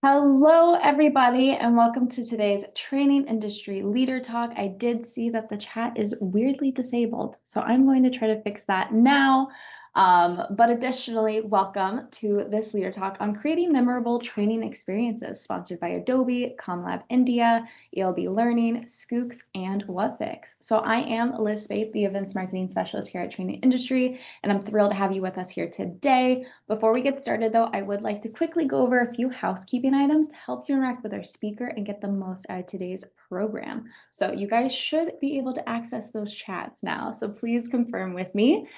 Hello, everybody, and welcome to today's Training Industry Leader Talk. I did see that the chat is weirdly disabled, so I'm going to try to fix that now. But additionally, welcome to this Leader Talk on creating memorable training experiences, sponsored by Adobe, ComLab India, ELB Learning, Skooks, and Whatfix. So I am Liz Spate, the Events Marketing Specialist here at Training Industry, and I'm thrilled to have you with us here today. Before we get started, though, I would like to quickly go over a few housekeeping items to help you interact with our speaker and get the most out of today's program. So you guys should be able to access those chats now, so please confirm with me.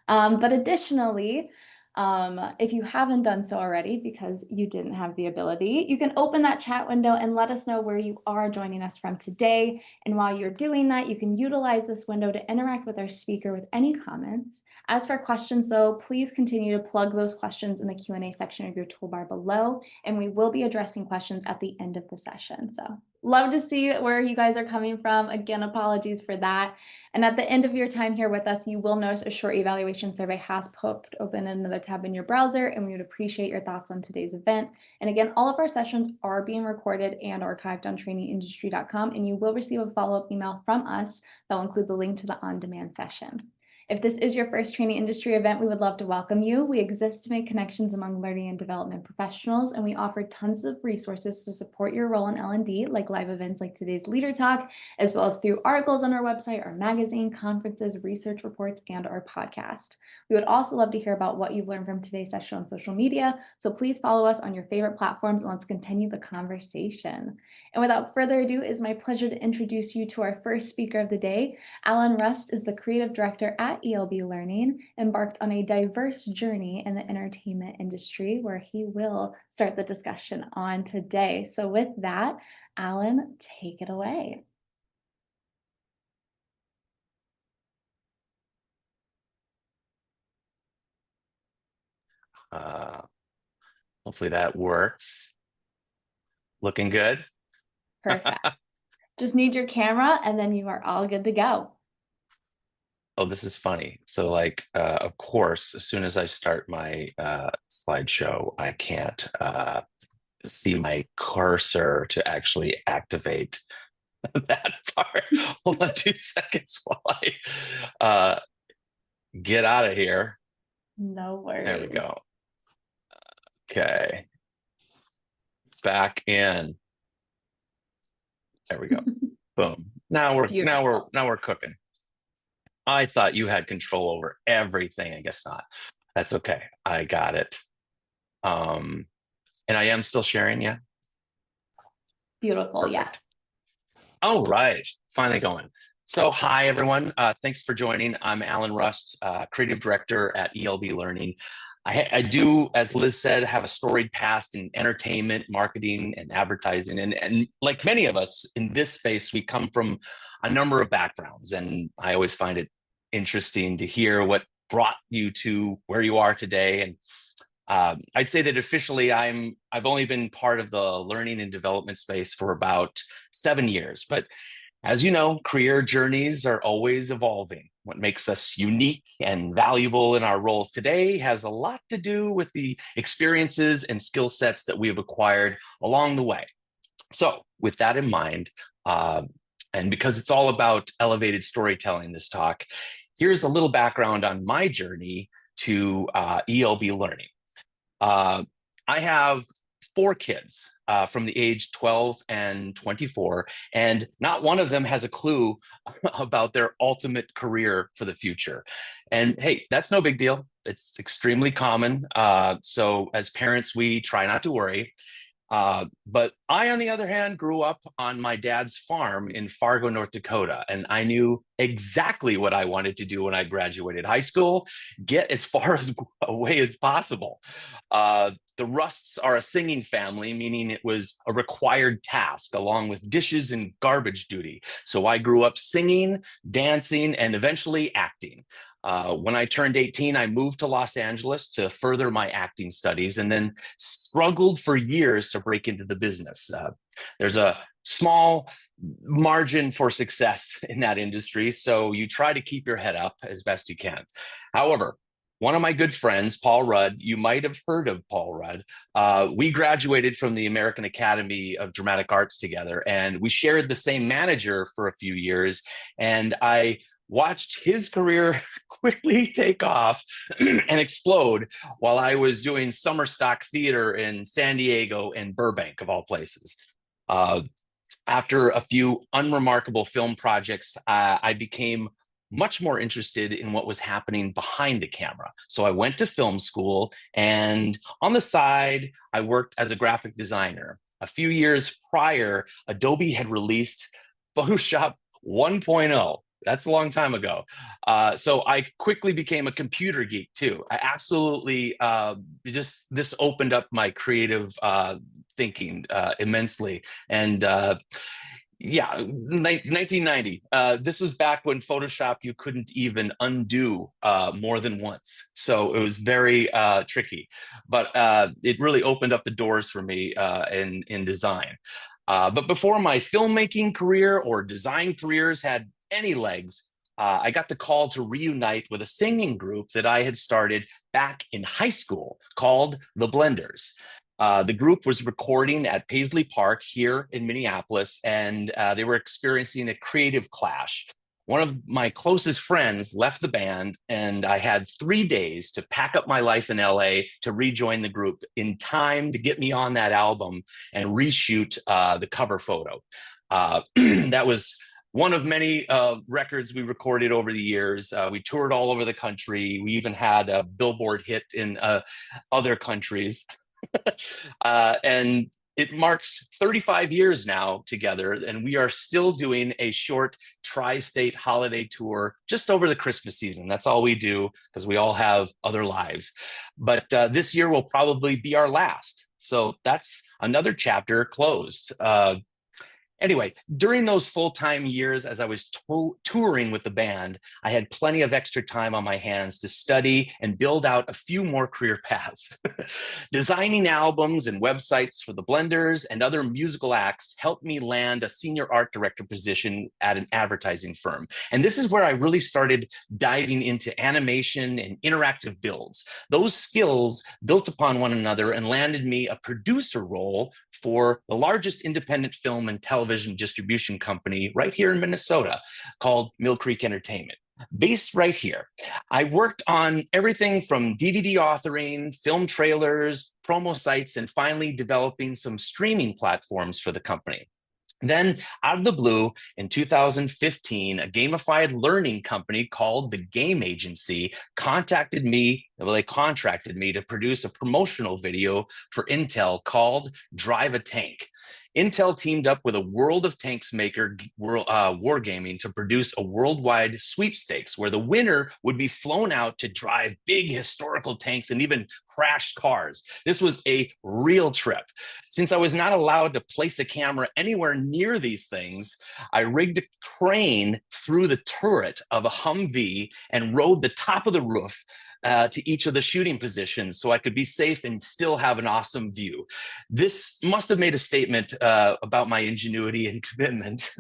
But additionally, if you haven't done so already because you didn't have the ability, you can open that chat window and let us know where you are joining us from today. And while you're doing that, you can utilize this window to interact with our speaker with any comments. As for questions, though, please continue to plug those questions in the Q&A section of your toolbar below, and we will be addressing questions at the end of the session. So love to see where you guys are coming from. Again, apologies for that. And at the end of your time here with us, you will notice a short evaluation survey has popped open in another tab in your browser, and we would appreciate your thoughts on today's event. And again, all of our sessions are being recorded and archived on trainingindustry.com, and you will receive a follow-up email from us that will include the link to the on-demand session. If this is your first Training Industry event, we would love to welcome you. We exist to make connections among learning and development professionals, and we offer tons of resources to support your role in L&D, like live events like today's Leader Talk, as well as through articles on our website, our magazine, conferences, research reports, and our podcast. We would also love to hear about what you've learned from today's session on social media, so please follow us on your favorite platforms and let's continue the conversation. And without further ado, it is my pleasure to introduce you to our first speaker of the day. Allan Rust is the creative director at ELB Learning, embarked on a diverse journey in the entertainment industry where he will start the discussion on today. So with that, Allan, take it away. Hopefully that works. Looking good? Perfect. Just need your camera and then you are all good to go. Oh, this is funny. So of course, as soon as I start my slideshow, I can't see my cursor to actually activate that part. Hold on 2 seconds while I get out of here. No worries. There we go. Okay. Back in. There we go. Boom. Now we're cooking. I thought you had control over everything. I guess not. That's okay. I got it. And I am still sharing, yeah? Beautiful, Perfect. yeah. All right. Finally going. So hi, everyone. Thanks for joining. I'm Allan Rust, creative director at ELB Learning. I do, as Liz said, have a storied past in entertainment, marketing, and advertising. And like many of us in this space, we come from a number of backgrounds. And I always find it interesting to hear what brought you to where you are today. And I'd say that officially I've only been part of the learning and development space for about 7 years. But as you know, career journeys are always evolving. What makes us unique and valuable in our roles today has a lot to do with the experiences and skill sets that we have acquired along the way. So with that in mind, and because it's all about elevated storytelling, this talk, here's a little background on my journey to ELB Learning. I have 4 kids from the age 12 and 24, and not one of them has a clue about their ultimate career for the future. And hey, that's no big deal. It's extremely common. So as parents, we try not to worry. But I, on the other hand, grew up on my dad's farm in Fargo, North Dakota, and I knew exactly what I wanted to do when I graduated high school: get as far away as possible. The Rusts are a singing family, meaning it was a required task along with dishes and garbage duty. So I grew up singing, dancing, and eventually acting. When I turned 18, I moved to Los Angeles to further my acting studies and then struggled for years to break into the business. There's a small margin for success in that industry, so you try to keep your head up as best you can. However, one of my good friends, Paul Rudd, you might have heard of Paul Rudd. We graduated from the American Academy of Dramatic Arts together, and we shared the same manager for a few years. And I watched his career quickly take off and explode while I was doing summer stock theater in San Diego and Burbank, of all places. Uh, After a few unremarkable film projects, I became much more interested in what was happening behind the camera. So I went to film school, and on the side, I worked as a graphic designer. A few years prior, Adobe had released Photoshop 1.0. That's a long time ago. So I quickly became a computer geek too. I absolutely this opened up my creative thinking immensely. And yeah, 1990. This was back when Photoshop you couldn't even undo more than once, so it was very tricky. But it really opened up the doors for me in design. But before my filmmaking career or design careers had any legs, I got the call to reunite with a singing group that I had started back in high school called the Blenders. The group was recording at Paisley Park here in Minneapolis, and they were experiencing a creative clash. One of my closest friends left the band, and I had 3 days to pack up my life in LA to rejoin the group in time to get me on that album and reshoot the cover photo. That was one of many records we recorded over the years. We toured all over the country. We even had a Billboard hit in other countries. And it marks 35 years now together, and we are still doing a short tri-state holiday tour just over the Christmas season. That's all we do because we all have other lives. But this year will probably be our last. So that's another chapter closed. Anyway, during those full-time years as I was touring with the band, I had plenty of extra time on my hands to study and build out a few more career paths. Designing albums and websites for the Blenders and other musical acts helped me land a senior art director position at an advertising firm. And this is where I really started diving into animation and interactive builds. Those skills built upon one another and landed me a producer role for the largest independent film and television distribution company right here in Minnesota called Mill Creek Entertainment. Based right here, I worked on everything from DVD authoring, film trailers, promo sites, and finally developing some streaming platforms for the company. Then, out of the blue, in 2015, a gamified learning company called the Game Agency contracted me to produce a promotional video for Intel called Drive a Tank. Intel teamed up with a World of Tanks maker, Wargaming, to produce a worldwide sweepstakes where the winner would be flown out to drive big historical tanks and even crash cars. This was a real trip. Since I was not allowed to place a camera anywhere near these things, I rigged a crane through the turret of a Humvee and rode the top of the roof to each of the shooting positions so I could be safe and still have an awesome view. This must have made a statement about my ingenuity and commitment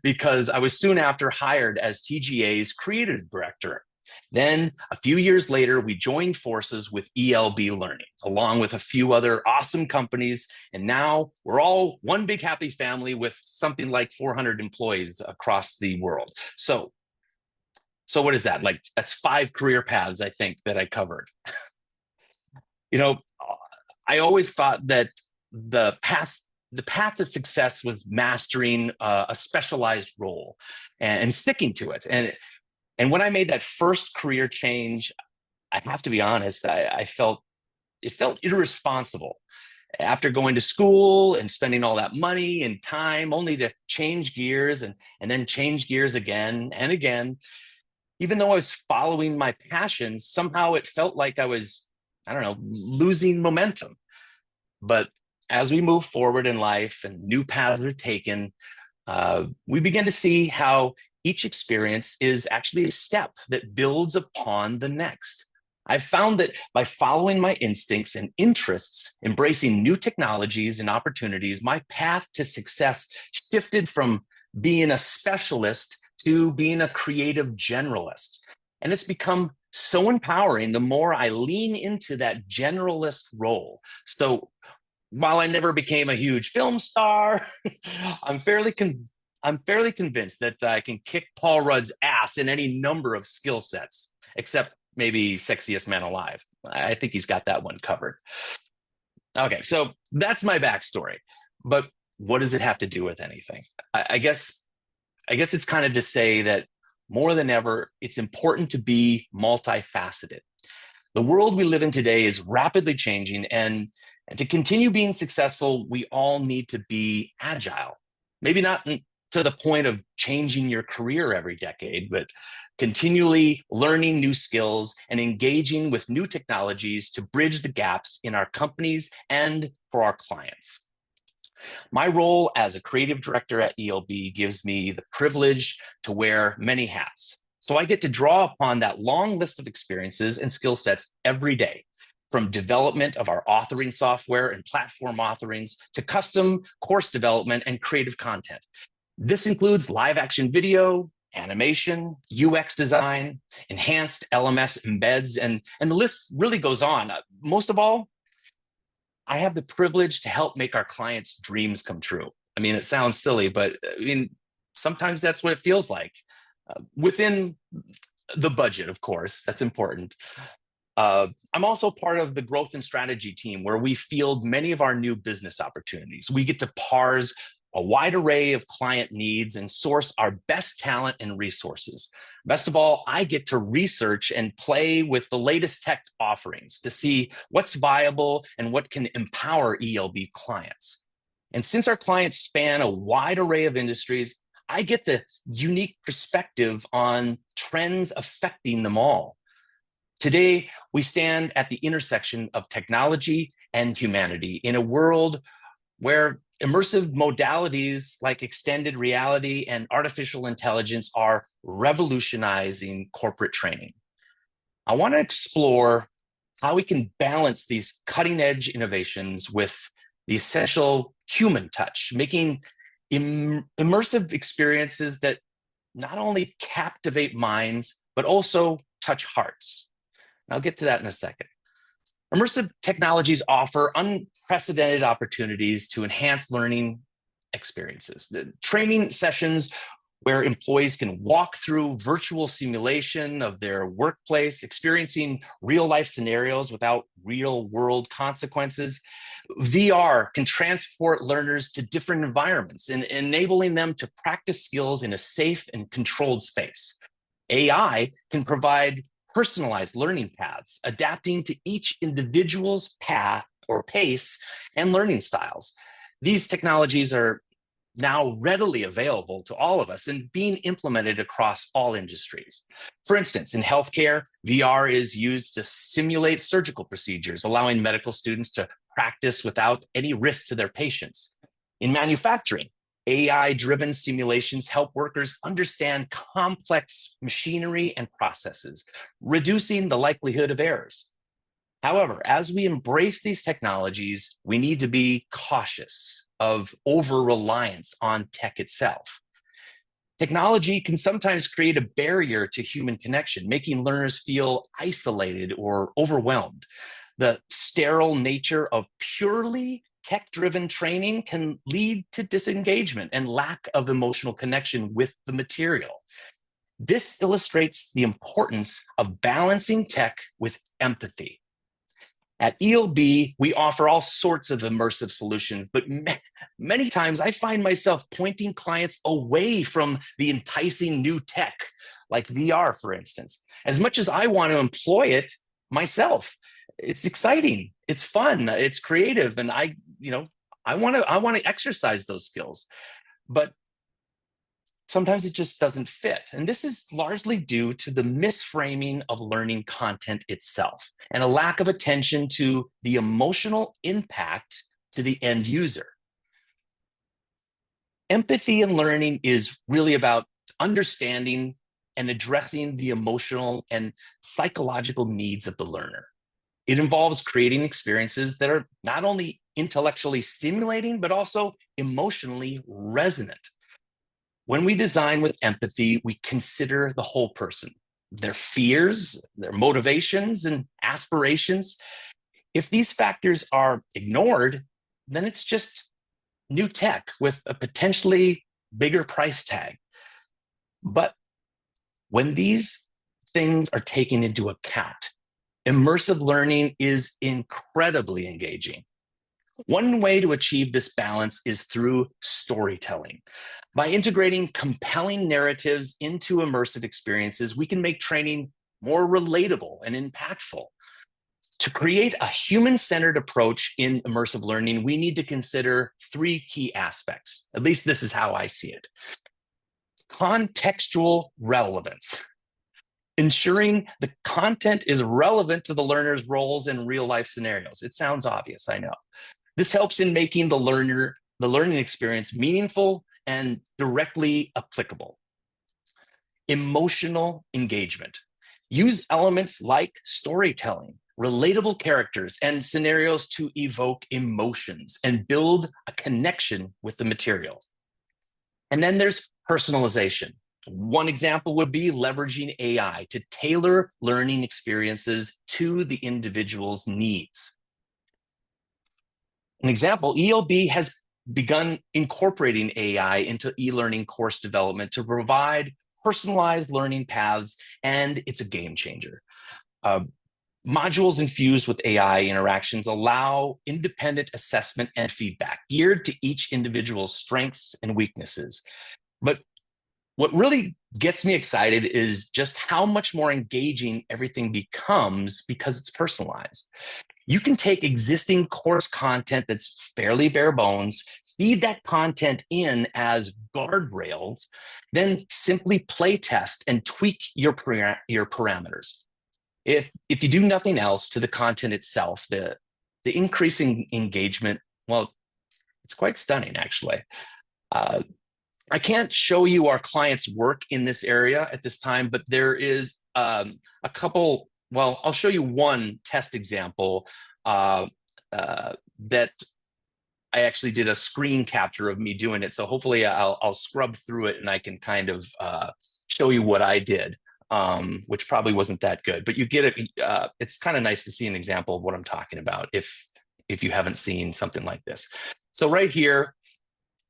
because I was soon after hired as TGA's creative director. Then, a few years later, we joined forces with ELB Learning, along with a few other awesome companies. And now we're all one big happy family with something like 400 employees across the world. So what is that? Like, that's 5 career paths, I think, that I covered. You know, I always thought that the path to success was mastering a specialized role and sticking to it. And when I made that first career change, I have to be honest, I felt irresponsible after going to school and spending all that money and time only to change gears and then change gears again and again. Even though I was following my passions, somehow it felt like I was, I don't know, losing momentum. But as we move forward in life and new paths are taken, we begin to see how each experience is actually a step that builds upon the next. I've found that by following my instincts and interests, embracing new technologies and opportunities, my path to success shifted from being a specialist to being a creative generalist. And it's become so empowering the more I lean into that generalist role. So while I never became a huge film star, I'm fairly I'm fairly convinced that I can kick Paul Rudd's ass in any number of skill sets, except maybe sexiest man alive. I think he's got that one covered. Okay, so that's my backstory. But what does it have to do with anything? I guess it's kind of to say that more than ever, it's important to be multifaceted. The world we live in today is rapidly changing, and to continue being successful, we all need to be agile. Maybe not to the point of changing your career every decade, but continually learning new skills and engaging with new technologies to bridge the gaps in our companies and for our clients. My role as a creative director at ELB gives me the privilege to wear many hats. So I get to draw upon that long list of experiences and skill sets every day, from development of our authoring software and platform authoring to custom course development and creative content. This includes live action video, animation, UX design, enhanced LMS embeds, and the list really goes on. Most of all, I have the privilege to help make our clients' dreams come true. I mean, it sounds silly, but I mean, sometimes that's what it feels like. Within the budget, of course, that's important. I'm also part of the growth and strategy team where we field many of our new business opportunities. We get to parse a wide array of client needs and source our best talent and resources. Best of all, I get to research and play with the latest tech offerings to see what's viable and what can empower ELB clients. And since our clients span a wide array of industries, I get the unique perspective on trends affecting them all. Today, we stand at the intersection of technology and humanity in a world where immersive modalities like extended reality and artificial intelligence are revolutionizing corporate training. I want to explore how we can balance these cutting-edge innovations with the essential human touch, making immersive experiences that not only captivate minds, but also touch hearts. I'll get to that in a second. Immersive technologies offer unprecedented opportunities to enhance learning experiences. The training sessions where employees can walk through virtual simulation of their workplace, experiencing real-life scenarios without real-world consequences. VR can transport learners to different environments and enabling them to practice skills in a safe and controlled space. AI can provide personalized learning paths, adapting to each individual's path or pace and learning styles. These technologies are now readily available to all of us and being implemented across all industries. For instance, in healthcare, VR is used to simulate surgical procedures, allowing medical students to practice without any risk to their patients. In manufacturing, AI-driven simulations help workers understand complex machinery and processes, reducing the likelihood of errors. However, as we embrace these technologies, we need to be cautious of over-reliance on tech itself. Technology can sometimes create a barrier to human connection, making learners feel isolated or overwhelmed. The sterile nature of purely tech-driven training can lead to disengagement and lack of emotional connection with the material. This illustrates the importance of balancing tech with empathy. At ELB, we offer all sorts of immersive solutions, but many times I find myself pointing clients away from the enticing new tech, like VR, for instance. As much as I want to employ it myself, it's exciting, it's fun, it's creative, and I want to exercise those skills, but sometimes it just doesn't fit. And this is largely due to the misframing of learning content itself and a lack of attention to the emotional impact to the end user. Empathy in learning is really about understanding and addressing the emotional and psychological needs of the learner. It involves creating experiences that are not only intellectually stimulating, but also emotionally resonant. When we design with empathy, we consider the whole person. their fears, their motivations, and aspirations. If these factors are ignored, then it's just new tech with a potentially bigger price tag. But when these things are taken into account, immersive learning is incredibly engaging. One way to achieve this balance is through storytelling. By integrating compelling narratives into immersive experiences, we can make training more relatable and impactful. To create a human-centered approach in immersive learning, we need to consider three key aspects. At least this is how I see it. Contextual relevance. Ensuring the content is relevant to the learner's roles in real-life scenarios. It sounds obvious, I know. This helps in making the learning experience meaningful and directly applicable. Emotional engagement. Use elements like storytelling, relatable characters, and scenarios to evoke emotions and build a connection with the material. And then there's personalization. One example would be leveraging AI to tailor learning experiences to the individual's needs. An example, ELB has begun incorporating AI into e-learning course development to provide personalized learning paths, and it's a game changer. Modules infused with AI interactions allow independent assessment and feedback geared to each individual's strengths and weaknesses. But what really gets me excited is just how much more engaging everything becomes because it's personalized. You can take existing course content that's fairly bare bones, feed that content in as guardrails, then simply play test and tweak your parameters. If you do nothing else to the content itself, the increasing engagement, well, it's quite stunning, actually. I can't show you our clients' work in this area at this time, but there is a couple. Well, I'll show you one test example that I actually did a screen capture of me doing it. So hopefully I'll scrub through it and I can kind of show you what I did, which probably wasn't that good. But you get it. It's kind of nice to see an example of what I'm talking about if you haven't seen something like this. So right here,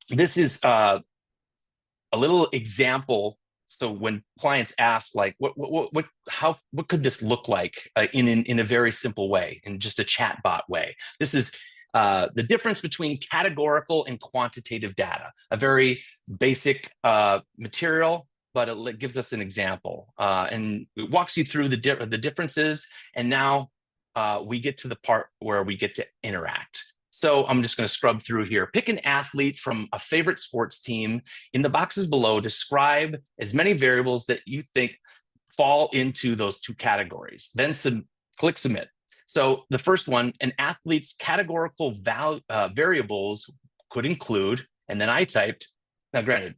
this is a little example. So when clients ask, like, what could this look like in a very simple way, in just a chatbot way? This is the difference between categorical and quantitative data, a very basic material, but it gives us an example and it walks you through the differences. And now we get to the part where we get to interact. So I'm just going to scrub through here. Pick an athlete from a favorite sports team. In the boxes below, describe as many variables that you think fall into those two categories. Then click submit. So the first one, an athlete's categorical variables could include, and then I typed, now granted,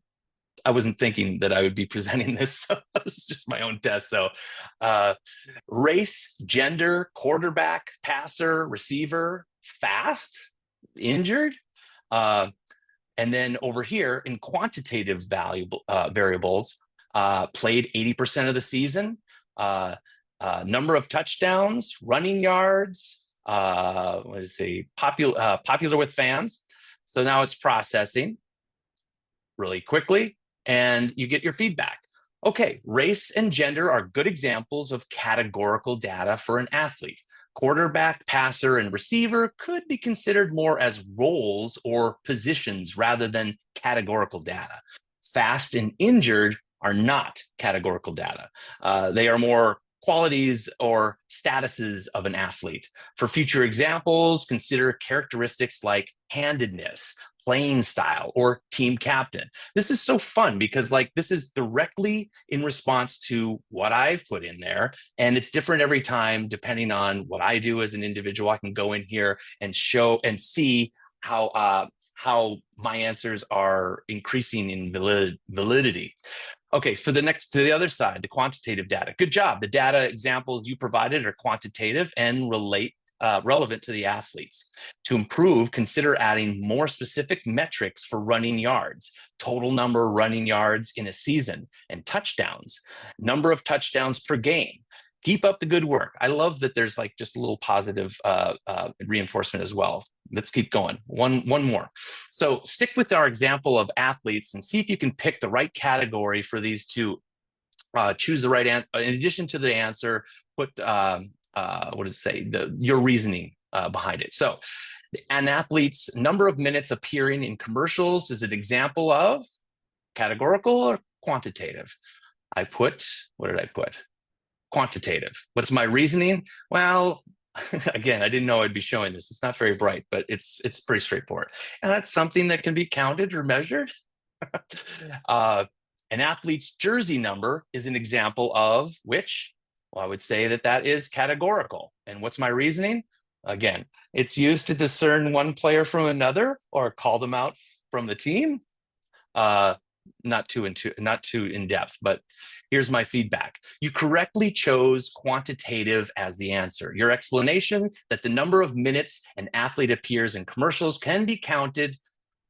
I wasn't thinking that I would be presenting this, so this is just my own test. So race, gender, quarterback, passer, receiver, fast, injured. And then over here in quantitative variables, played 80% of the season, number of touchdowns, running yards, popular with fans. So now it's processing really quickly and you get your feedback. Okay, race and gender are good examples of categorical data for an athlete. Quarterback, passer, and receiver could be considered more as roles or positions rather than categorical data. Fast and injured are not categorical data. They are more qualities or statuses of an athlete. For future examples, consider characteristics like handedness, playing style, or team captain. This is so fun because this is directly in response to what I've put in there. And it's different every time depending on what I do as an individual. I can go in here and show and see how my answers are increasing in validity. Okay, to the other side, the quantitative data. Good job. The data examples you provided are quantitative and relate relevant to the athletes. To improve, consider adding more specific metrics for running yards, total number of running yards in a season, and touchdowns, number of touchdowns per game. Keep up the good work. I love that there's like just a little positive reinforcement as well. Let's keep going. One more. So stick with our example of athletes and see if you can pick the right category for these two. Choose the right answer. In addition to the answer, put what does it say? Your reasoning behind it. So an athlete's number of minutes appearing in commercials is an example of categorical or quantitative. What did I put? Quantitative. What's my reasoning? Well, again, I didn't know I'd be showing this. It's not very bright, but it's pretty straightforward. And that's something that can be counted or measured. An athlete's jersey number is an example of which? Well, I would say that is categorical. And what's my reasoning? Again, it's used to discern one player from another or call them out from the team. Not too in depth, but here's my feedback. You correctly chose quantitative as the answer. Your explanation that the number of minutes an athlete appears in commercials can be counted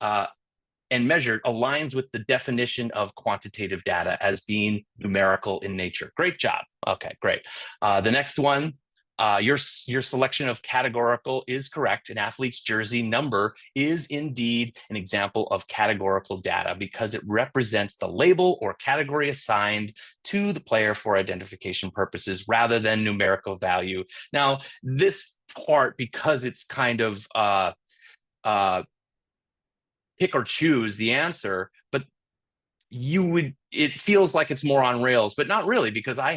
and measured aligns with the definition of quantitative data as being numerical in nature. Great job. Okay, great. The next one, your selection of categorical is correct. An athlete's jersey number is indeed an example of categorical data because it represents the label or category assigned to the player for identification purposes rather than numerical value. Now, this part, because it's kind of pick or choose the answer, but it feels like it's more on rails, but not really, because I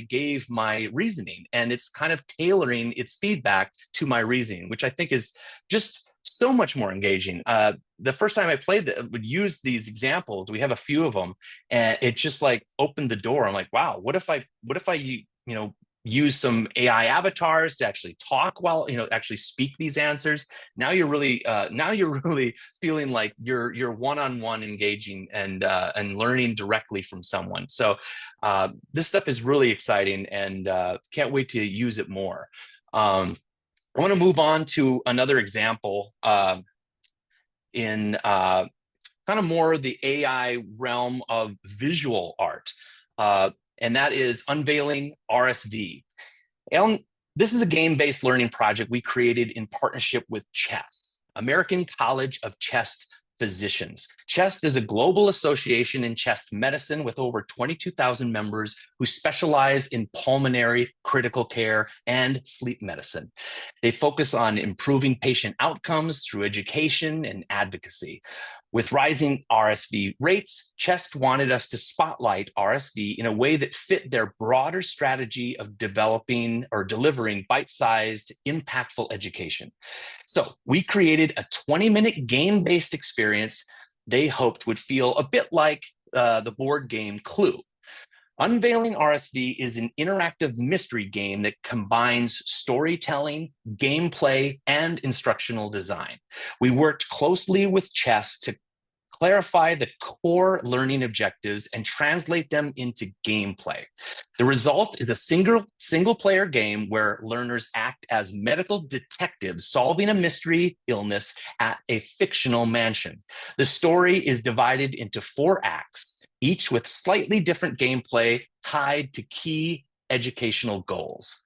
gave my reasoning and it's kind of tailoring its feedback to my reasoning, which I think is just so much more engaging. The first time I played that, would use these examples, we have a few of them, and it just like opened the door. I'm like, wow, what if I use some AI avatars to actually talk while, actually speak these answers. Now you're really feeling like you're one-on-one engaging and learning directly from someone. So this stuff is really exciting and can't wait to use it more. I want to move on to another example in kind of more the AI realm of visual art. And that is unveiling RSV. Allan, this is a game-based learning project we created in partnership with CHEST, American College of Chest Physicians. CHEST is a global association in chest medicine with over 22,000 members who specialize in pulmonary, critical care, and sleep medicine. They focus on improving patient outcomes through education and advocacy. With rising RSV rates, CHEST wanted us to spotlight RSV in a way that fit their broader strategy of developing or delivering bite-sized, impactful education. So we created a 20-minute game-based experience they hoped would feel a bit like the board game Clue. Unveiling RSV is an interactive mystery game that combines storytelling, gameplay, and instructional design. We worked closely with CHEST to clarify the core learning objectives and translate them into gameplay. The result is a single player game where learners act as medical detectives solving a mystery illness at a fictional mansion. The story is divided into 4 acts, each with slightly different gameplay tied to key educational goals.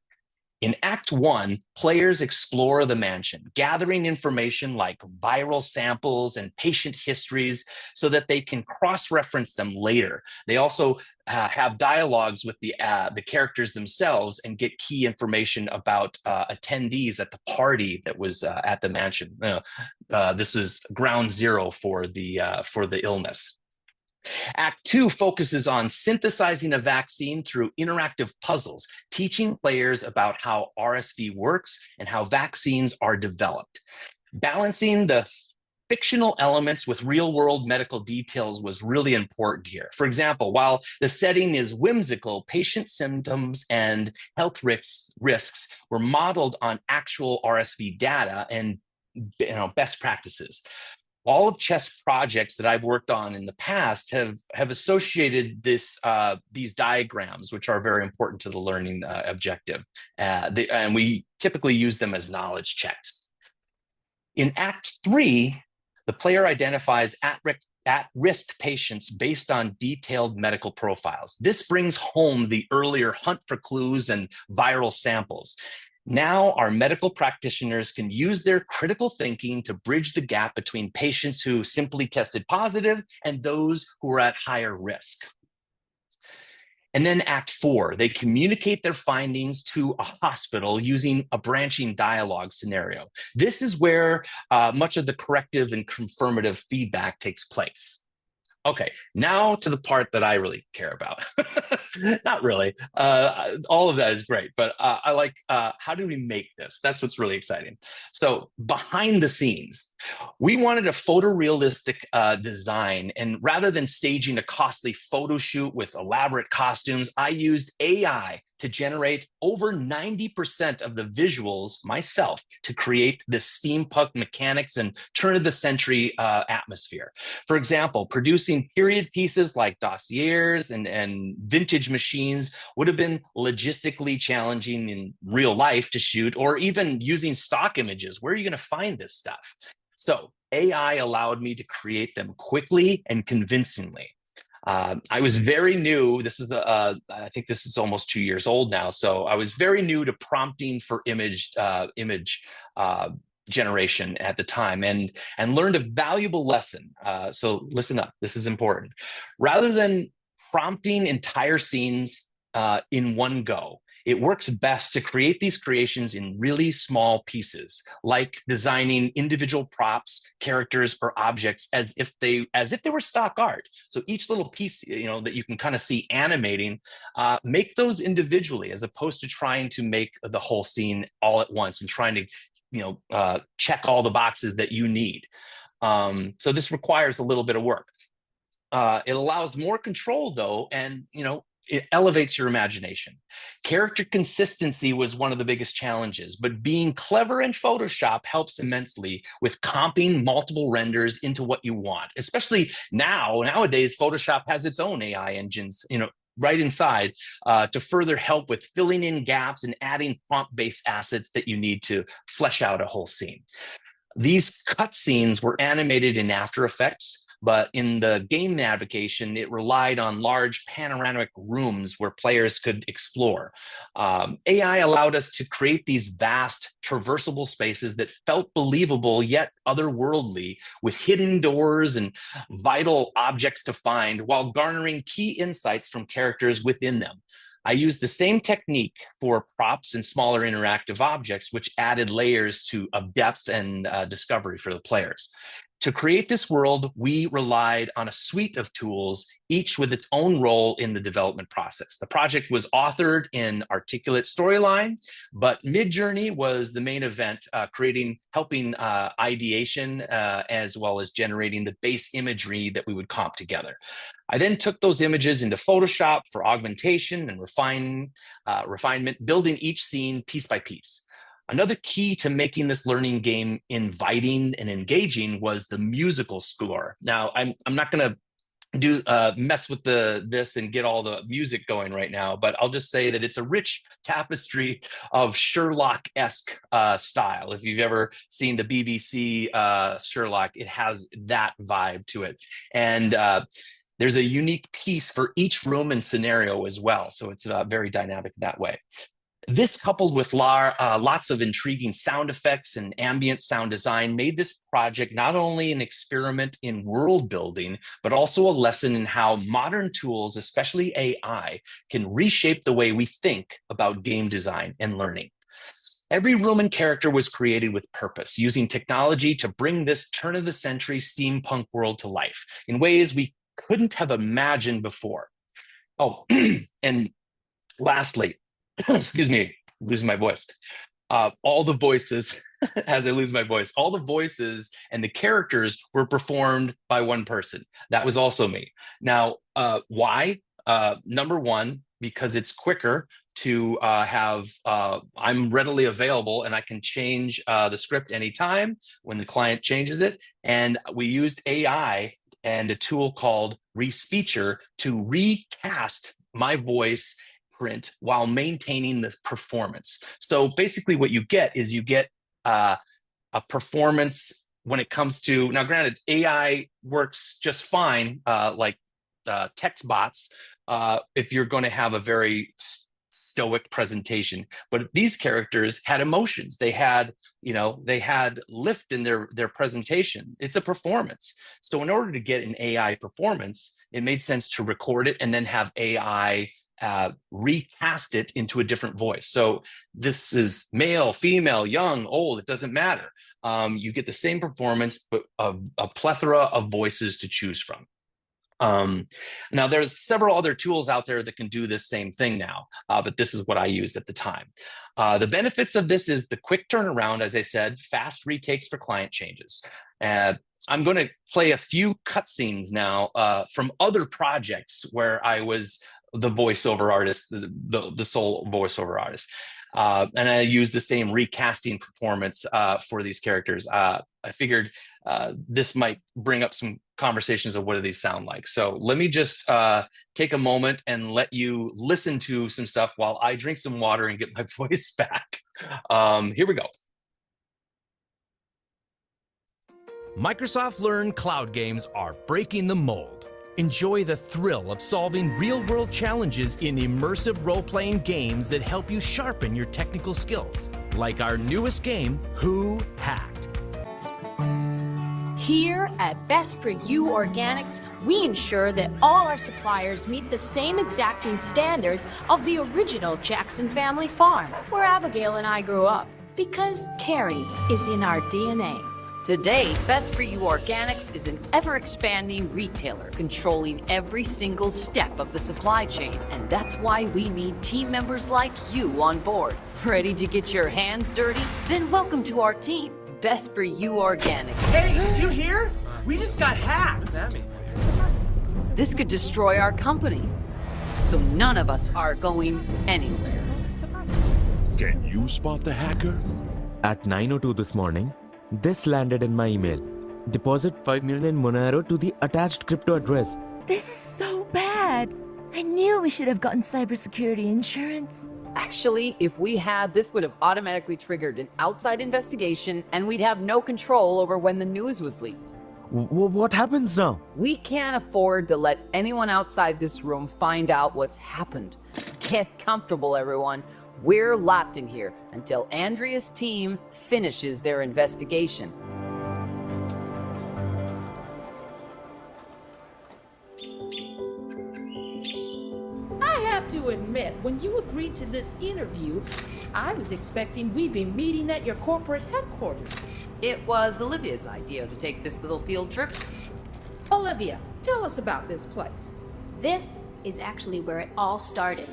In Act 1, players explore the mansion, gathering information like viral samples and patient histories so that they can cross-reference them later. They also have dialogues with the characters themselves and get key information about attendees at the party that was at the mansion. This is ground zero for the illness. Act 2 focuses on synthesizing a vaccine through interactive puzzles, teaching players about how RSV works and how vaccines are developed. Balancing the fictional elements with real-world medical details was really important here. For example, while the setting is whimsical, patient symptoms and health risks were modeled on actual RSV data and best practices. all of chess projects that I've worked on in the past have associated these diagrams, which are very important to the learning objective. And we typically use them as knowledge checks. In Act 3, the player identifies at-risk patients based on detailed medical profiles. This brings home the earlier hunt for clues and viral samples. Now, our medical practitioners can use their critical thinking to bridge the gap between patients who simply tested positive and those who are at higher risk. And then Act 4, they communicate their findings to a hospital using a branching dialogue scenario. This is where much of the corrective and confirmative feedback takes place. Okay, now to the part that I really care about. Not really. All of that is great, but I like, how do we make this? That's what's really exciting. So behind the scenes, we wanted a photorealistic design, and rather than staging a costly photo shoot with elaborate costumes, I used AI to generate over 90% of the visuals myself to create the steampunk mechanics and turn-of-the-century atmosphere. For example, producing period pieces like dossiers and vintage machines would have been logistically challenging in real life to shoot, or even using stock images. Where are you going to find this stuff? So AI allowed me to create them quickly and convincingly. I was very new. I think this is almost 2 years old now. So I was very new to prompting for image generation at the time, and learned a valuable lesson. So listen up. This is important. Rather than prompting entire scenes in one go, it works best to create these creations in really small pieces, like designing individual props, characters, or objects as if they were stock art. So each little piece, that you can kind of see animating, make those individually, as opposed to trying to make the whole scene all at once and trying to check all the boxes that you need. So this requires a little bit of work. It allows more control, though, and it elevates your imagination. Character consistency was one of the biggest challenges, but being clever in Photoshop helps immensely with comping multiple renders into what you want. Especially nowadays, Photoshop has its own AI engines, right inside, to further help with filling in gaps and adding prompt-based assets that you need to flesh out a whole scene. These cutscenes were animated in After Effects, but in the game navigation, it relied on large panoramic rooms where players could explore. AI allowed us to create these vast, traversable spaces that felt believable yet otherworldly, with hidden doors and vital objects to find, while garnering key insights from characters within them. I used the same technique for props and smaller interactive objects, which added layers of depth and discovery for the players. To create this world, we relied on a suite of tools, each with its own role in the development process. The project was authored in Articulate Storyline, but Midjourney was the main event, helping ideation, as well as generating the base imagery that we would comp together. I then took those images into Photoshop for augmentation and refinement, building each scene piece by piece. Another key to making this learning game inviting and engaging was the musical score. Now, I'm not going to mess with this and get all the music going right now, but I'll just say that it's a rich tapestry of Sherlock-esque style. If you've ever seen the BBC Sherlock, it has that vibe to it. And there's a unique piece for each room and scenario as well. So it's very dynamic that way. This, coupled with lots of intriguing sound effects and ambient sound design, made this project not only an experiment in world building, but also a lesson in how modern tools, especially AI, can reshape the way we think about game design and learning. Every room and character was created with purpose, using technology to bring this turn-of-the-century steampunk world to life in ways we couldn't have imagined before. Oh, and lastly, excuse me, losing my voice. All the voices, as I lose my voice, all the voices and the characters were performed by one person. That was also me. Now, why? Number one, because it's quicker to I'm readily available and I can change the script anytime when the client changes it. And we used AI and a tool called Respeecher to recast my voice print while maintaining the performance. So basically what you get is you get a performance when it comes to, now granted, AI works just fine, like text bots, if you're going to have a very stoic presentation. But these characters had emotions. They had, they had lift in their presentation. It's a performance. So in order to get an AI performance, it made sense to record it and then have AI recast it into a different voice. So this is male, female, young, old, it doesn't matter. You get the same performance, but a plethora of voices to choose from. Now there's several other tools out there that can do this same thing now, but this is what I used at the time. The benefits of this is the quick turnaround, as I said, fast retakes for client changes. I'm going to play a few cutscenes now from other projects where I was the voiceover artist, the sole voiceover artist. And I use the same recasting performance for these characters. I figured this might bring up some conversations of what do these sound like. So let me just take a moment and let you listen to some stuff while I drink some water and get my voice back. Here we go. Microsoft Learn cloud games are breaking the mold. Enjoy the thrill of solving real-world challenges in immersive role-playing games that help you sharpen your technical skills. Like our newest game, Who Hacked? Here at Best for You Organics, we ensure that all our suppliers meet the same exacting standards of the original Jackson family farm, where Abigail and I grew up, because caring is in our DNA. Today, Best for You Organics is an ever-expanding retailer controlling every single step of the supply chain, and that's why we need team members like you on board. Ready to get your hands dirty? Then welcome to our team, Best for You Organics. Hey, did you hear? We just got hacked. This could destroy our company, so none of us are going anywhere. Can you spot the hacker? At 9:02 this morning, this landed in my email. Deposit 5 million Monero to the attached crypto address. This is so bad. I knew we should have gotten cybersecurity insurance. Actually, if we had, this would have automatically triggered an outside investigation, and we'd have no control over when the news was leaked. What happens now? We can't afford to let anyone outside this room find out what's happened. Get comfortable, everyone. We're locked in here until Andrea's team finishes their investigation. I have to admit, when you agreed to this interview, I was expecting we'd be meeting at your corporate headquarters. It was Olivia's idea to take this little field trip. Olivia, tell us about this place. This is actually where it all started.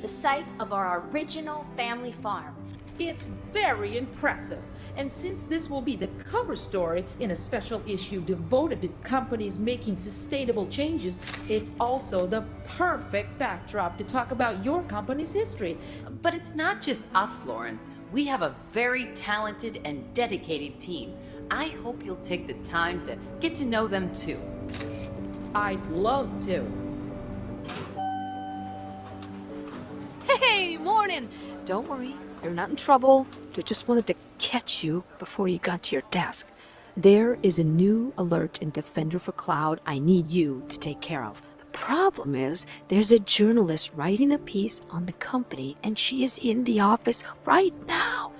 The site of our original family farm. It's very impressive, and since this will be the cover story in a special issue devoted to companies making sustainable changes, it's also the perfect backdrop to talk about your company's history. But it's not just us, Lauren. We have a very talented and dedicated team. I hope you'll take the time to get to know them too. I'd love to. Hey, morning! Don't worry, you're not in trouble. I just wanted to catch you before you got to your desk. There is a new alert in Defender for Cloud I need you to take care of. The problem is, there's a journalist writing a piece on the company, and she is in the office right now.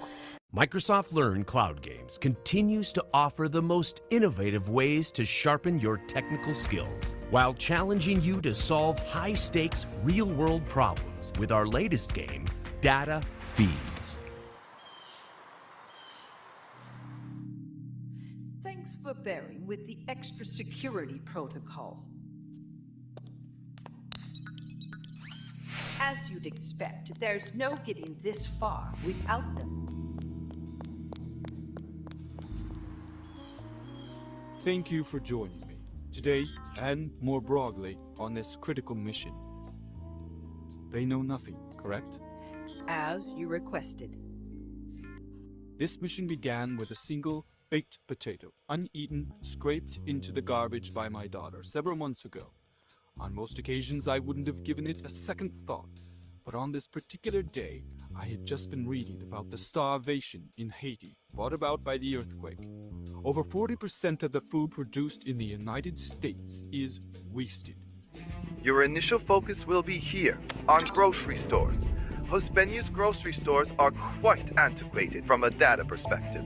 Microsoft Learn Cloud Games continues to offer the most innovative ways to sharpen your technical skills while challenging you to solve high-stakes, real-world problems with our latest game, Data Feeds. Thanks for bearing with the extra security protocols. As you'd expect, there's no getting this far without them. Thank you for joining me today and more broadly on this critical mission. They know nothing, correct? as you requested. This mission began with a single baked potato, uneaten, scraped into the garbage by my daughter several months ago. On most occasions, I wouldn't have given it a second thought, but on this particular day, I had just been reading about the starvation in Haiti brought about by the earthquake. Over 40% of the food produced in the United States is wasted. Your initial focus will be here, on grocery stores. Hospeña's grocery stores are quite antiquated from a data perspective.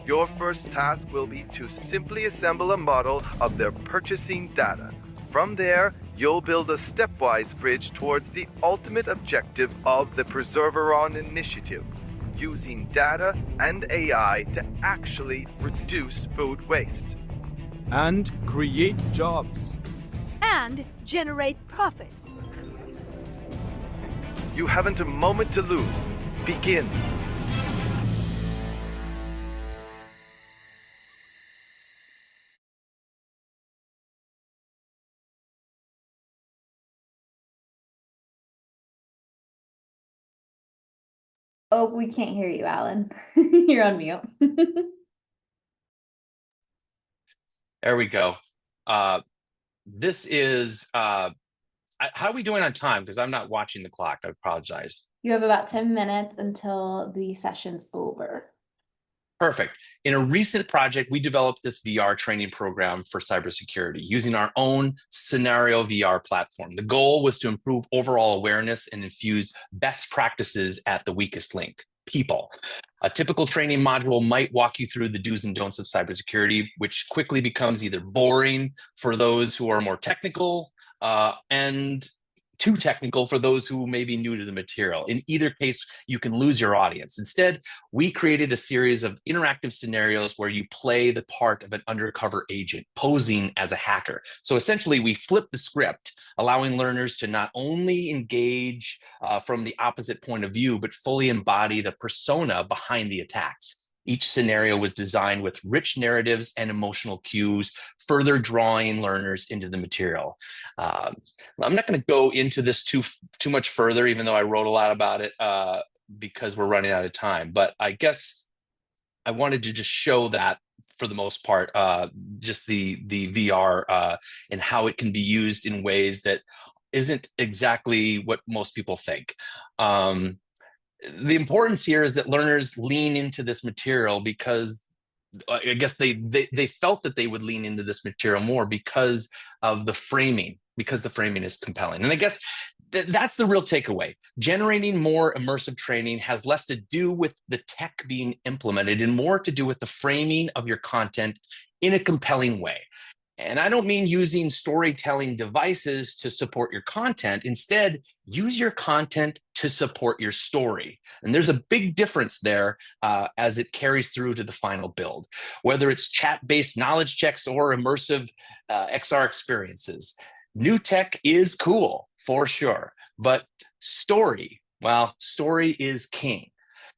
Your first task will be to simply assemble a model of their purchasing data. From there, you'll build a stepwise bridge towards the ultimate objective of the Preserveron initiative, using data and AI to actually reduce food waste. And create jobs. And generate profits. You haven't a moment to lose. Begin. Oh, we can't hear you, Alan. You're on mute. There we go. This is, how are we doing on time? Because I'm not watching the clock. I apologize. You have about 10 minutes until the session's over. Perfect. In a recent project, we developed this VR training program for cybersecurity using our own scenario VR platform. The goal was to improve overall awareness and infuse best practices at the weakest link, people. A typical training module might walk you through the do's and don'ts of cybersecurity, which quickly becomes either boring for those who are more technical and too technical for those who may be new to the material. In either case, you can lose your audience. Instead, we created a series of interactive scenarios where you play the part of an undercover agent posing as a hacker. So essentially, we flip the script, allowing learners to not only engage from the opposite point of view, but fully embody the persona behind the attacks. Each scenario was designed with rich narratives and emotional cues, further drawing learners into the material. I'm not going to go into this too much further, even though I wrote a lot about it because we're running out of time. But I guess I wanted to just show that, for the most part, just the VR and how it can be used in ways that isn't exactly what most people think. The importance here is that learners lean into this material because I guess they felt that they would lean into this material more because of the framing, because the framing is compelling. And I guess that's the real takeaway. Generating more immersive training has less to do with the tech being implemented and more to do with the framing of your content in a compelling way. And I don't mean using storytelling devices to support your content. Instead, use your content to support your story. And there's a big difference there as it carries through to the final build, whether it's chat-based knowledge checks or immersive XR experiences. New tech is cool, for sure, but story, well, story is king.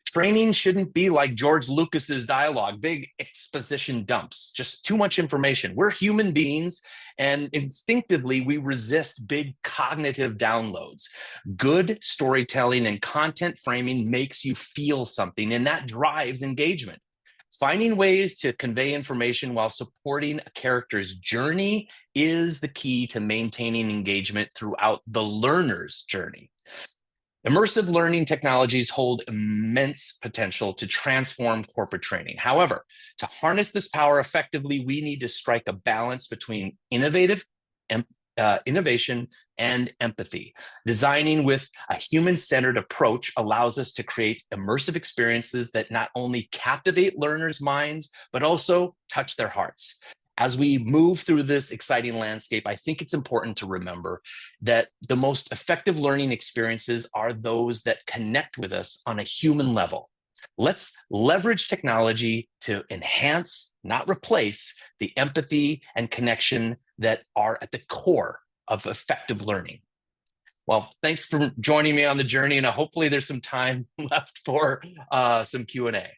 Training shouldn't be like George Lucas's dialogue, big exposition dumps, just too much information. We're human beings, and instinctively we resist big cognitive downloads. Good storytelling and content framing makes you feel something, and that drives engagement. Finding ways to convey information while supporting a character's journey is the key to maintaining engagement throughout the learner's journey. Immersive learning technologies hold immense potential to transform corporate training. However, to harness this power effectively, we need to strike a balance between innovation and empathy. Designing with a human-centered approach allows us to create immersive experiences that not only captivate learners' minds, but also touch their hearts. As we move through this exciting landscape, I think it's important to remember that the most effective learning experiences are those that connect with us on a human level. Let's leverage technology to enhance, not replace, the empathy and connection that are at the core of effective learning. Well, thanks for joining me on the journey, and hopefully there's some time left for some Q&A.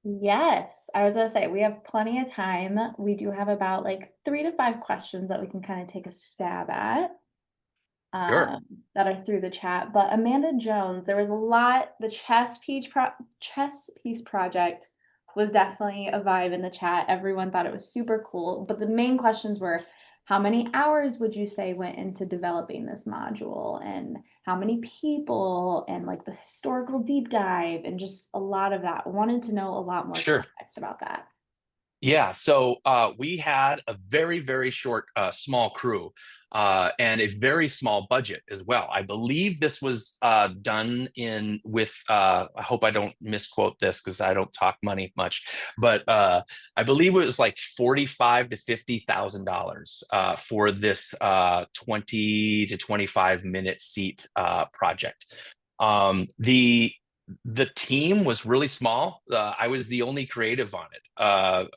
Yes, I was going to say we have plenty of time. We do have about like 3 to 5 questions that we can kind of take a stab at. Sure. that are through the chat. But Amanda Jones, there was a lot. The chess piece project was definitely a vibe in the chat. Everyone thought it was super cool. But the main questions were, how many hours would you say went into developing this module, and how many people, and like the historical deep dive, and just a lot of that. I wanted to know a lot more Sure. context about that. Yeah, so we had a very, very short, small crew and a very small budget as well. I believe this was done with, I hope I don't misquote this because I don't talk money much, but I believe it was like $45,000 to $50,000 for this 20 to 25-minute seat project. The team was really small. I was the only creative on it,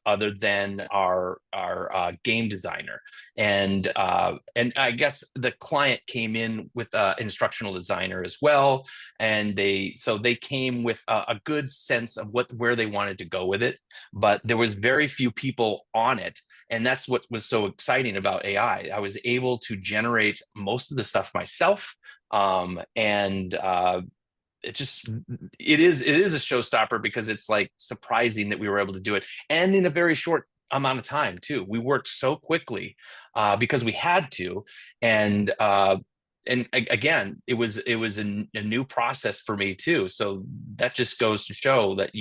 other than our game designer, and I guess the client came in with an instructional designer as well, and they came with a good sense of where they wanted to go with it. But there was very few people on it, and that's what was so exciting about AI. I was able to generate most of the stuff myself, and it is a showstopper because it's like surprising that we were able to do it, and in a very short amount of time too. We worked so quickly because we had to, and again, it was a new process for me too. So that just goes to show that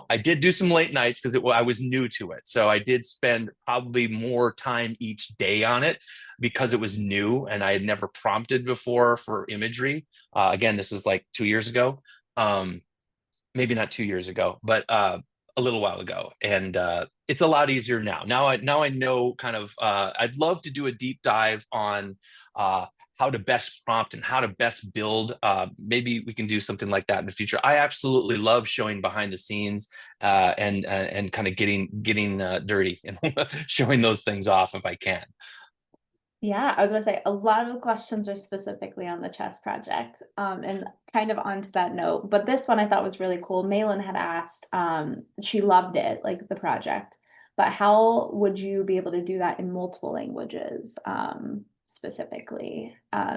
I did do some late nights because I was new to it. So I did spend probably more time each day on it because it was new and I had never prompted before for imagery. Again, this is like 2 years ago. Maybe not 2 years ago, but a little while ago. And it's a lot easier now. Now I know kind of, I'd love to do a deep dive on how to best prompt and how to best build. Maybe we can do something like that in the future. I absolutely love showing behind the scenes and kind of getting dirty and showing those things off if I can. Yeah, I was going to say a lot of the questions are specifically on the chess project, and kind of onto that note. But this one I thought was really cool. Malin had asked, she loved it, like the project, but how would you be able to do that in multiple languages, specifically?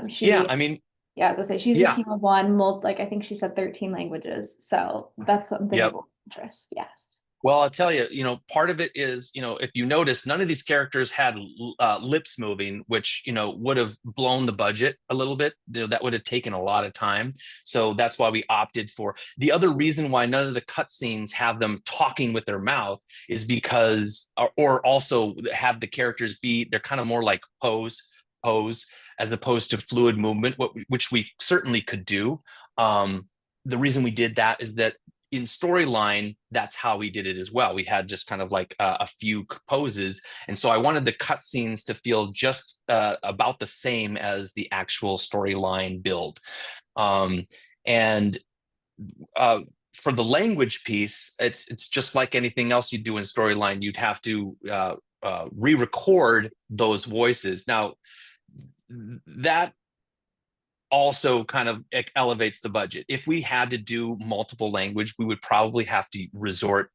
Yeah, I mean, yeah, I was going to say she's a team of one, like I think she said 13 languages. So that's something of interest. Yes. Well, I'll tell you, part of it is, if you notice, none of these characters had lips moving, which, would have blown the budget a little bit. That would have taken a lot of time. So that's why we opted for. The other reason why none of the cutscenes have them talking with their mouth is because, or also have the characters they're kind of more like pose, as opposed to fluid movement, which we certainly could do. The reason we did that is that in storyline, that's how we did it as well. We had just kind of like a few poses. And so I wanted the cutscenes to feel just about the same as the actual storyline build. And for the language piece, it's just like anything else you do in storyline. You'd have to re-record those voices. Now, that also kind of elevates the budget. If we had to do multiple language, we would probably have to resort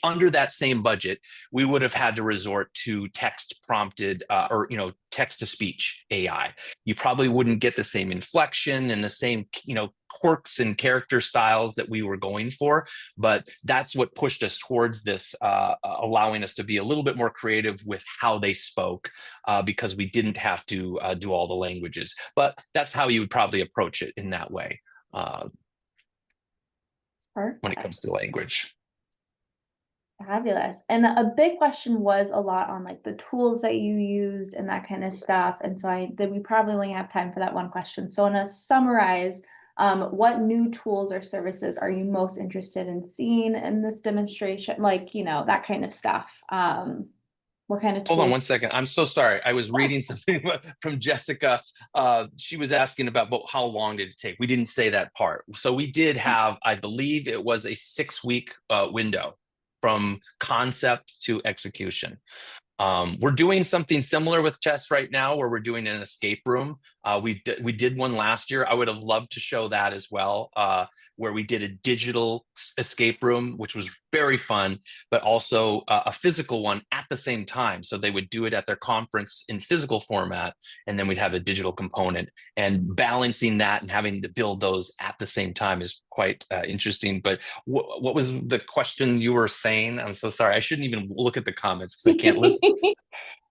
under that same budget. We would have had to resort to text prompted or text to speech AI. You probably wouldn't get the same inflection and the same quirks and character styles that we were going for, but that's what pushed us towards this, allowing us to be a little bit more creative with how they spoke, because we didn't have to do all the languages. But that's how you would probably approach it in that way when it comes to language. Fabulous. And a big question was a lot on like the tools that you used and that kind of stuff. And so we probably only have time for that one question. So I'm going to summarize, what new tools or services are you most interested in seeing in this demonstration? Like, that kind of stuff. What kind of tools? Hold on one second. I'm so sorry. I was reading something from Jessica. She was asking about how long did it take? We didn't say that part. So we did have, I believe it was a 6-week window from concept to execution. We're doing something similar with chess right now, where we're doing an escape room. We did one last year. I would have loved to show that as well, where we did a digital escape room, which was very fun, but also a physical one at the same time. So they would do it at their conference in physical format, and then we'd have a digital component. And balancing that and having to build those at the same time is quite interesting. But what was the question you were saying? I'm so sorry. I shouldn't even look at the comments because I can't listen.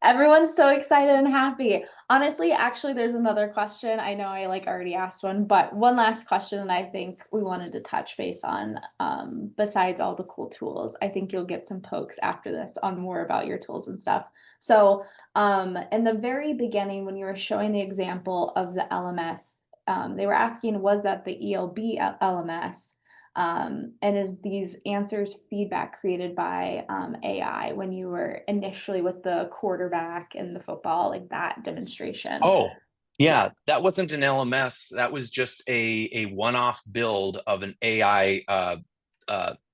Everyone's so excited and happy. Honestly, actually, there's another question. I know I already asked one, but one last question that I think we wanted to touch base on, besides all the cool tools. I think you'll get some pokes after this on more about your tools and stuff. So in the very beginning, when you were showing the example of the LMS, they were asking, was that the ELB LMS? And is these answers feedback created by AI when you were initially with the quarterback and the football, like that demonstration? Oh, yeah, that wasn't an LMS. That was just a one-off build of an AI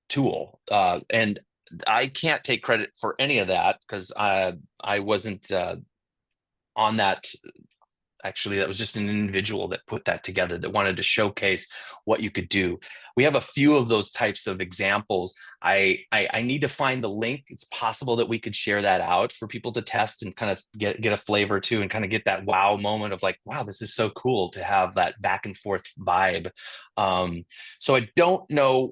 tool. And I can't take credit for any of that because I wasn't on that. Actually, that was just an individual that put that together, that wanted to showcase what you could do. We have a few of those types of examples. I need to find the link. It's possible that we could share that out for people to test and kind of get a flavor too, and kind of get that wow moment of like, wow, this is so cool to have that back and forth vibe. So I don't know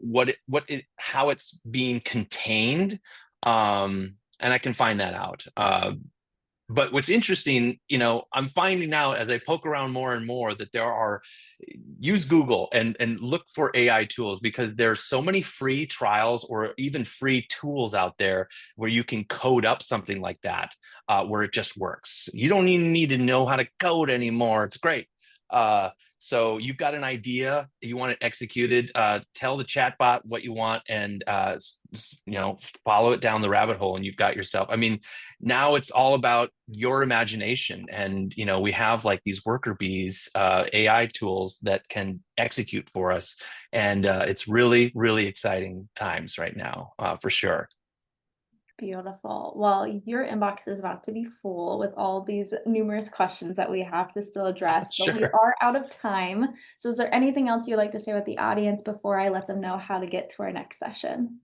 how it's being contained, and I can find that out. But what's interesting, I'm finding out as I poke around more and more that use Google and look for AI tools, because there's so many free trials or even free tools out there where you can code up something like that, where it just works. You don't even need to know how to code anymore. It's great. So you've got an idea, you want it executed, tell the chatbot what you want, and follow it down the rabbit hole, and you've got yourself. I mean, now it's all about your imagination, and we have like these worker bees, AI tools that can execute for us, and it's really, really exciting times right now, for sure. Beautiful. Well, your inbox is about to be full with all these numerous questions that we have to still address, but we are out of time. So is there anything else you'd like to say with the audience before I let them know how to get to our next session?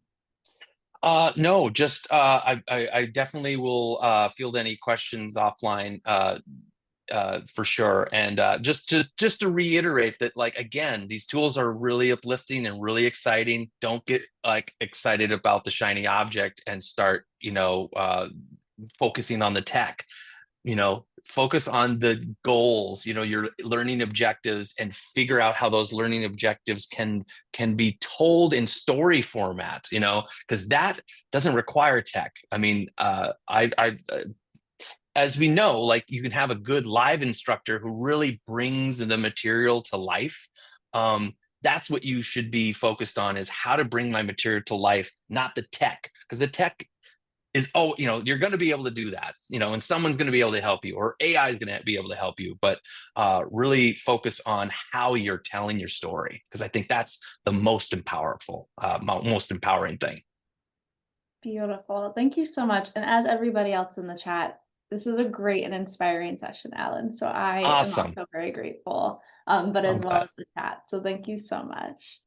No, just I definitely will field any questions offline, for sure. And just to reiterate that, like, again, these tools are really uplifting and really exciting. Don't get excited about the shiny object and start focusing on the tech. Focus on the goals, your learning objectives, and figure out how those learning objectives can be told in story format, because that doesn't require tech. I mean, as we know, like, you can have a good live instructor who really brings the material to life. That's what you should be focused on, is how to bring my material to life, not the tech, because the tech is, you're going to be able to do that, and someone's going to be able to help you, or AI is going to be able to help you, but really focus on how you're telling your story, because I think that's the most empowering thing. Beautiful. Thank you so much. And as everybody else in the chat, this was a great and inspiring session, Allan. So I am also very grateful, but as well as the chat. So thank you so much.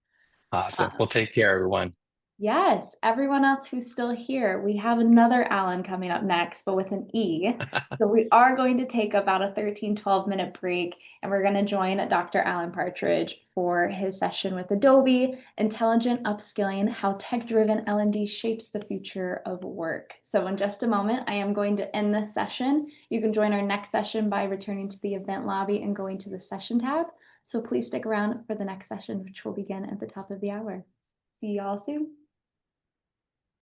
Awesome. Well, take care, everyone. Yes, everyone else who's still here, we have another Allan coming up next, but with an E. So we are going to take about a 12-minute break, and we're going to join Dr. Allan Partridge for his session with Adobe, Intelligent Upskilling, How Tech-Driven L&D Shapes the Future of Work. So in just a moment, I am going to end this session. You can join our next session by returning to the event lobby and going to the session tab. So please stick around for the next session, which will begin at the top of the hour. See you all soon.